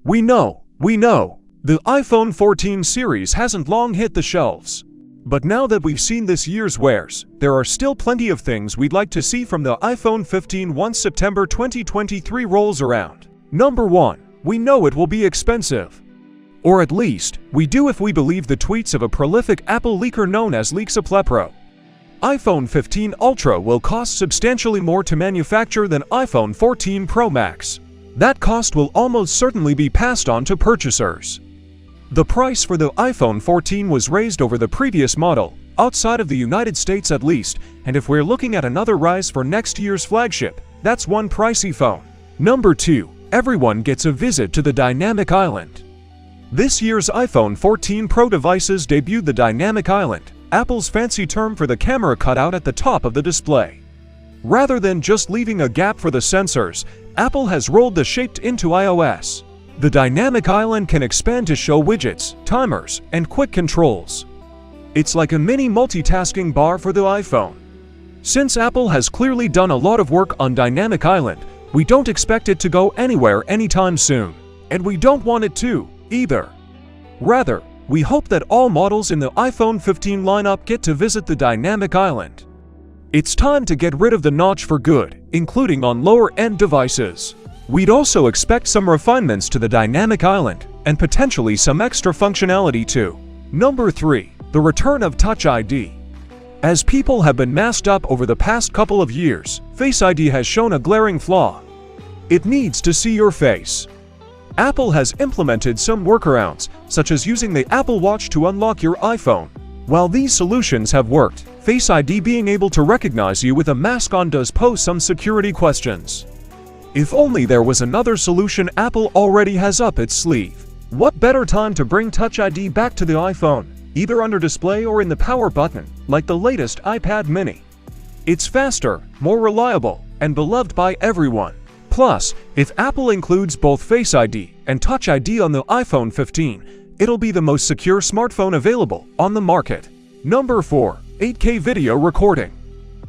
We know, the iPhone 14 series hasn't long hit the shelves. But now that we've seen this year's wares, there are still plenty of things we'd like to see from the iPhone 15 once September 2023 rolls around. Number 1. We know it will be expensive. Or at least, we do if we believe the tweets of a prolific Apple leaker known as Leaksaplepro. iPhone 15 Ultra will cost substantially more to manufacture than iPhone 14 Pro Max. That cost will almost certainly be passed on to purchasers. The price for the iPhone 14 was raised over the previous model, outside of the United States at least, and if we're looking at another rise for next year's flagship, that's one pricey phone. Number 2. Everyone gets a visit to the Dynamic Island. This year's iPhone 14 Pro devices debuted the Dynamic Island, Apple's fancy term for the camera cutout at the top of the display. Rather than just leaving a gap for the sensors, Apple has rolled the shape into iOS. The Dynamic Island can expand to show widgets, timers, and quick controls. It's like a mini multitasking bar for the iPhone. Since Apple has clearly done a lot of work on Dynamic Island, we don't expect it to go anywhere anytime soon. And we don't want it to, either. Rather, we hope that all models in the iPhone 15 lineup get to visit the Dynamic Island. It's time to get rid of the notch for good, including on lower-end devices. We'd also expect some refinements to the Dynamic Island, and potentially some extra functionality too. Number 3. The return of Touch ID. As people have been masked up over the past couple of years, Face ID has shown a glaring flaw. It needs to see your face. Apple has implemented some workarounds, such as using the Apple Watch to unlock your iPhone. While these solutions have worked, Face ID being able to recognize you with a mask on does pose some security questions. If only there was another solution Apple already has up its sleeve. What better time to bring Touch ID back to the iPhone, either under display or in the power button, like the latest iPad mini. It's faster, more reliable, and beloved by everyone. Plus, if Apple includes both Face ID and Touch ID on the iPhone 15, it'll be the most secure smartphone available on the market. Number 4. 8K video recording.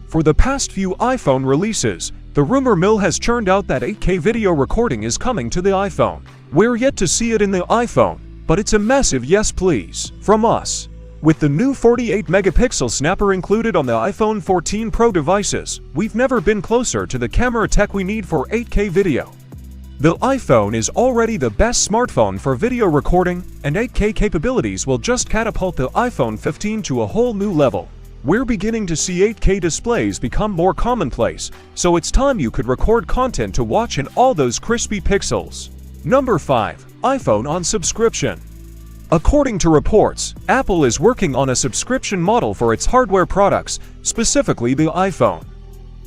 For the past few iPhone releases, the rumor mill has churned out that 8K video recording is coming to the iPhone. We're yet to see it in the iPhone, but it's a massive yes please from us. With the new 48-megapixel snapper included on the iPhone 14 Pro devices, we've never been closer to the camera tech we need for 8K video. The iPhone is already the best smartphone for video recording, and 8K capabilities will just catapult the iPhone 15 to a whole new level. We're beginning to see 8K displays become more commonplace, so it's time you could record content to watch in all those crispy pixels. Number 5. iPhone on subscription. According to reports, Apple is working on a subscription model for its hardware products, specifically the iPhone.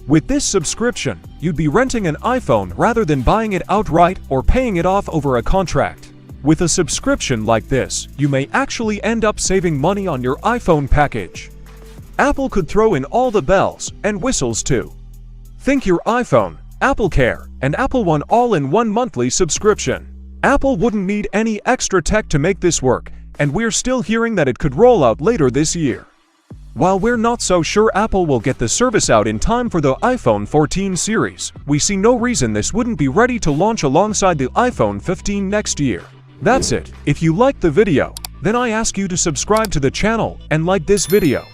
With this subscription, you'd be renting an iPhone rather than buying it outright or paying it off over a contract. With a subscription like this, you may actually end up saving money on your iPhone package. Apple could throw in all the bells and whistles too. Think your iPhone, AppleCare, and Apple One all in one monthly subscription. Apple wouldn't need any extra tech to make this work, and we're still hearing that it could roll out later this year. While we're not so sure Apple will get the service out in time for the iPhone 14 series, we see no reason this wouldn't be ready to launch alongside the iPhone 15 next year. That's it. If you liked the video, then I ask you to subscribe to the channel and like this video.